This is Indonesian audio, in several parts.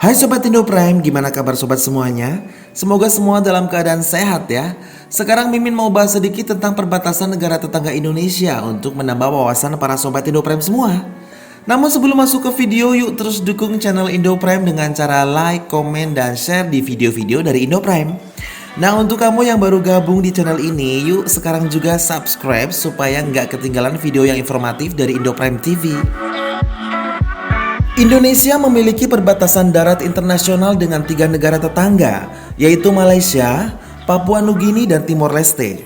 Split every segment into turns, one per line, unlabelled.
Hai Sobat Indo Prime, gimana kabar sobat semuanya? Semoga semua dalam keadaan sehat ya. Sekarang Mimin mau bahas sedikit tentang perbatasan negara tetangga Indonesia untuk menambah wawasan para Sobat Indo Prime semua. Namun sebelum masuk ke video, yuk terus dukung channel Indo Prime dengan cara like, komen, dan share di video-video dari Indo Prime. Nah, untuk kamu yang baru gabung di channel ini, yuk sekarang juga subscribe supaya nggak ketinggalan video yang informatif dari Indo Prime TV. Indonesia memiliki perbatasan darat internasional dengan 3 negara tetangga, yaitu Malaysia, Papua Nugini, dan Timor Leste.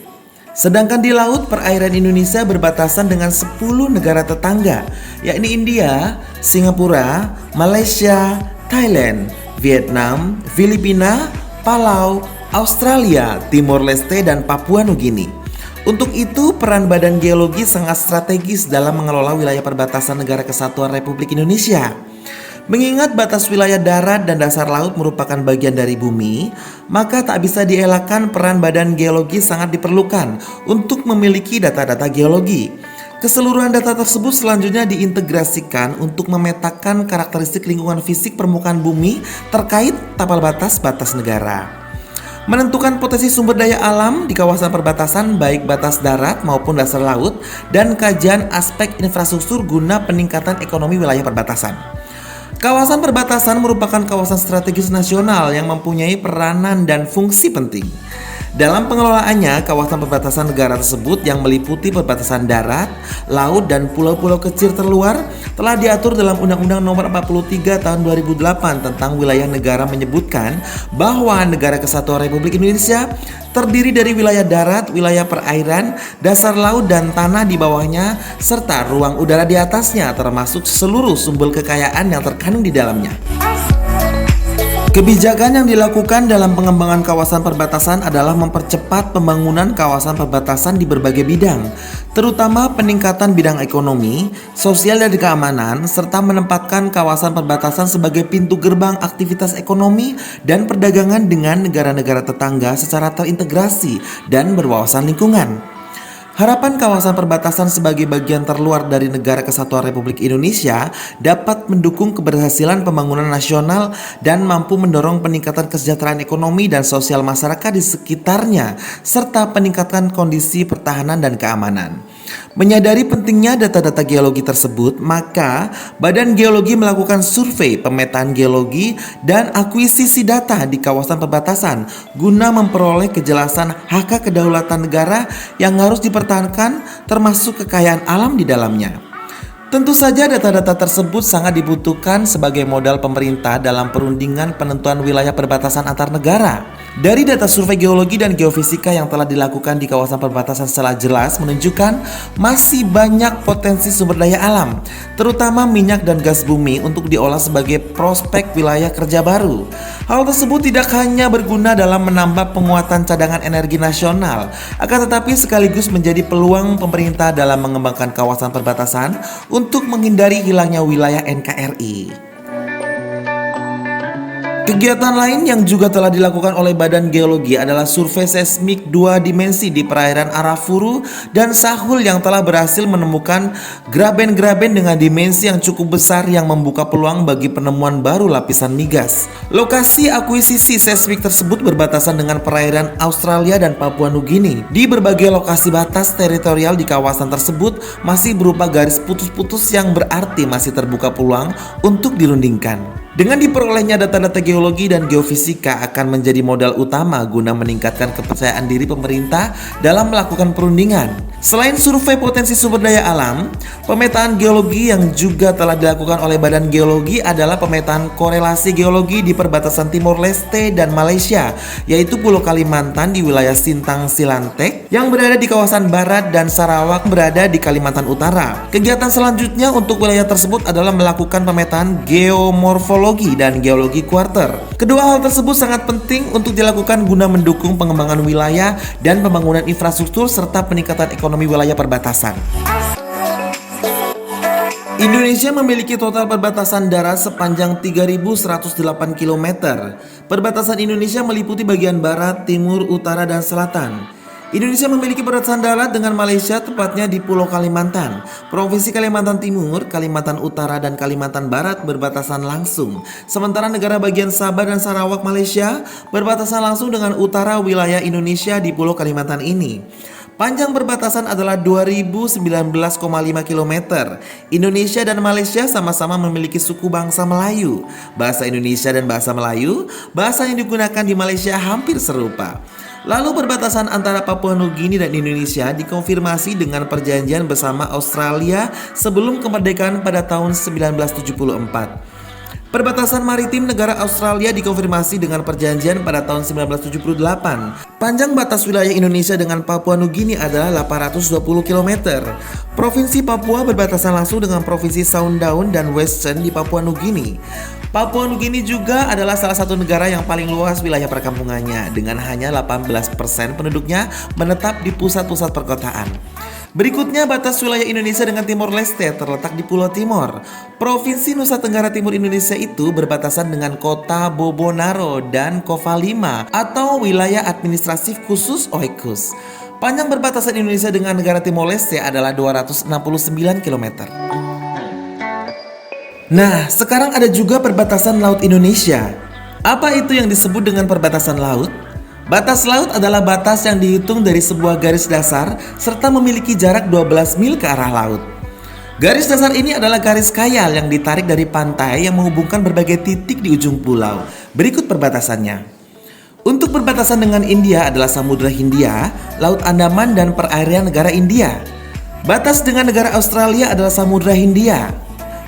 Sedangkan di laut, perairan Indonesia berbatasan dengan 10 negara tetangga, yakni India, Singapura, Malaysia, Thailand, Vietnam, Filipina, Palau, Australia, Timor Leste, dan Papua Nugini. Untuk itu, peran Badan Geologi sangat strategis dalam mengelola wilayah perbatasan Negara Kesatuan Republik Indonesia. Mengingat batas wilayah darat dan dasar laut merupakan bagian dari bumi, maka tak bisa dielakkan peran Badan Geologi sangat diperlukan untuk memiliki data-data geologi. Keseluruhan data tersebut selanjutnya diintegrasikan untuk memetakan karakteristik lingkungan fisik permukaan bumi terkait tapal batas-batas negara. Menentukan potensi sumber daya alam di kawasan perbatasan baik batas darat maupun dasar laut, dan kajian aspek infrastruktur guna peningkatan ekonomi wilayah perbatasan. Kawasan perbatasan merupakan kawasan strategis nasional yang mempunyai peranan dan fungsi penting. Dalam pengelolaannya, kawasan perbatasan negara tersebut yang meliputi perbatasan darat, laut, dan pulau-pulau kecil terluar telah diatur dalam Undang-Undang Nomor 43 Tahun 2008 tentang Wilayah Negara, menyebutkan bahwa Negara Kesatuan Republik Indonesia terdiri dari wilayah darat, wilayah perairan, dasar laut, dan tanah di bawahnya, serta ruang udara di atasnya, termasuk seluruh sumber kekayaan yang terkandung di dalamnya. Kebijakan yang dilakukan dalam pengembangan kawasan perbatasan adalah mempercepat pembangunan kawasan perbatasan di berbagai bidang, terutama peningkatan bidang ekonomi, sosial, dan keamanan, serta menempatkan kawasan perbatasan sebagai pintu gerbang aktivitas ekonomi dan perdagangan dengan negara-negara tetangga secara terintegrasi dan berwawasan lingkungan. Harapan kawasan perbatasan sebagai bagian terluar dari Negara Kesatuan Republik Indonesia dapat mendukung keberhasilan pembangunan nasional dan mampu mendorong peningkatan kesejahteraan ekonomi dan sosial masyarakat di sekitarnya, serta peningkatan kondisi pertahanan dan keamanan. Menyadari pentingnya data-data geologi tersebut, maka Badan Geologi melakukan survei, pemetaan geologi, dan akuisisi data di kawasan perbatasan guna memperoleh kejelasan hak kedaulatan negara yang harus dipertahankan, termasuk kekayaan alam di dalamnya. Tentu saja data-data tersebut sangat dibutuhkan sebagai modal pemerintah dalam perundingan penentuan wilayah perbatasan antar negara. Dari data survei geologi dan geofisika yang telah dilakukan di kawasan perbatasan secara jelas menunjukkan masih banyak potensi sumber daya alam, terutama minyak dan gas bumi, untuk diolah sebagai prospek wilayah kerja baru. Hal tersebut tidak hanya berguna dalam menambah penguatan cadangan energi nasional, akan tetapi sekaligus menjadi peluang pemerintah dalam mengembangkan kawasan perbatasan untuk menghindari hilangnya wilayah NKRI. Kegiatan lain yang juga telah dilakukan oleh Badan Geologi adalah survei seismik 2 dimensi di perairan Arafuru dan Sahul yang telah berhasil menemukan graben-graben dengan dimensi yang cukup besar yang membuka peluang bagi penemuan baru lapisan migas. Lokasi akuisisi seismik tersebut berbatasan dengan perairan Australia dan Papua Nugini. Di berbagai lokasi batas teritorial di kawasan tersebut masih berupa garis putus-putus yang berarti masih terbuka peluang untuk dirundingkan. Dengan diperolehnya data-data geologi dan geofisika akan menjadi modal utama guna meningkatkan kepercayaan diri pemerintah dalam melakukan perundingan. Selain survei potensi sumber daya alam, pemetaan geologi yang juga telah dilakukan oleh Badan Geologi adalah pemetaan korelasi geologi di perbatasan Timor Leste dan Malaysia, yaitu Pulau Kalimantan di wilayah Sintang Silantek yang berada di kawasan barat dan Sarawak berada di Kalimantan Utara. Kegiatan selanjutnya untuk wilayah tersebut adalah melakukan pemetaan geomorfologi dan geologi kuarter. Kedua hal tersebut sangat penting untuk dilakukan guna mendukung pengembangan wilayah dan pembangunan infrastruktur serta peningkatan ekonomi wilayah perbatasan. Indonesia memiliki total perbatasan darat sepanjang 3.108 km. Perbatasan Indonesia meliputi bagian barat, timur, utara, dan selatan. Indonesia memiliki perbatasan darat dengan Malaysia, tepatnya di Pulau Kalimantan. Provinsi Kalimantan Timur, Kalimantan Utara, dan Kalimantan Barat berbatasan langsung. Sementara negara bagian Sabah dan Sarawak Malaysia berbatasan langsung dengan utara wilayah Indonesia di Pulau Kalimantan ini. Panjang perbatasan adalah 2019,5 km. Indonesia dan Malaysia sama-sama memiliki suku bangsa Melayu. Bahasa Indonesia dan bahasa Melayu, bahasa yang digunakan di Malaysia hampir serupa. Lalu perbatasan antara Papua Nugini dan Indonesia dikonfirmasi dengan perjanjian bersama Australia sebelum kemerdekaan pada tahun 1974. Perbatasan maritim negara Australia dikonfirmasi dengan perjanjian pada tahun 1978. Panjang batas wilayah Indonesia dengan Papua Nugini adalah 820 km. Provinsi Papua berbatasan langsung dengan Provinsi Sandaun dan Western di Papua Nugini. Papua Nugini juga adalah salah satu negara yang paling luas wilayah perkampungannya, dengan hanya 18% penduduknya menetap di pusat-pusat perkotaan. Berikutnya batas wilayah Indonesia dengan Timor Leste terletak di Pulau Timor. Provinsi Nusa Tenggara Timur Indonesia itu berbatasan dengan kota Bobonaro dan Kovalima atau wilayah administratif khusus Oikus. Panjang perbatasan Indonesia dengan negara Timor Leste adalah 269 km. Nah, sekarang ada juga perbatasan laut Indonesia. Apa itu yang disebut dengan perbatasan laut? Batas laut adalah batas yang dihitung dari sebuah garis dasar serta memiliki jarak 12 mil ke arah laut. Garis dasar ini adalah garis khayal yang ditarik dari pantai yang menghubungkan berbagai titik di ujung pulau. Berikut perbatasannya. Untuk perbatasan dengan India adalah Samudra Hindia, Laut Andaman, dan perairan negara India. Batas dengan negara Australia adalah Samudra Hindia.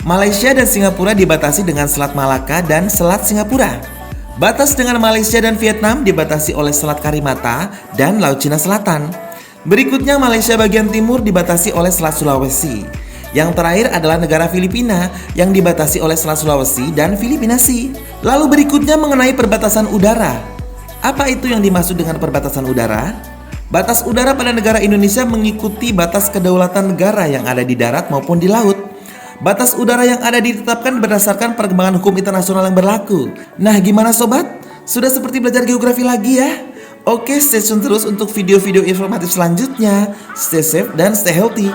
Malaysia dan Singapura dibatasi dengan Selat Malaka dan Selat Singapura. Batas dengan Malaysia dan Vietnam dibatasi oleh Selat Karimata dan Laut Cina Selatan. Berikutnya Malaysia bagian timur dibatasi oleh Selat Sulawesi. Yang terakhir adalah negara Filipina yang dibatasi oleh Selat Sulawesi dan Filipina Sea. Lalu berikutnya mengenai perbatasan udara. Apa itu yang dimaksud dengan perbatasan udara? Batas udara pada negara Indonesia mengikuti batas kedaulatan negara yang ada di darat maupun di laut. Batas udara yang ada ditetapkan berdasarkan perkembangan hukum internasional yang berlaku. Nah, gimana sobat? Sudah seperti belajar geografi lagi ya? Oke, stay tune terus untuk video-video informatif selanjutnya. Stay safe dan stay healthy.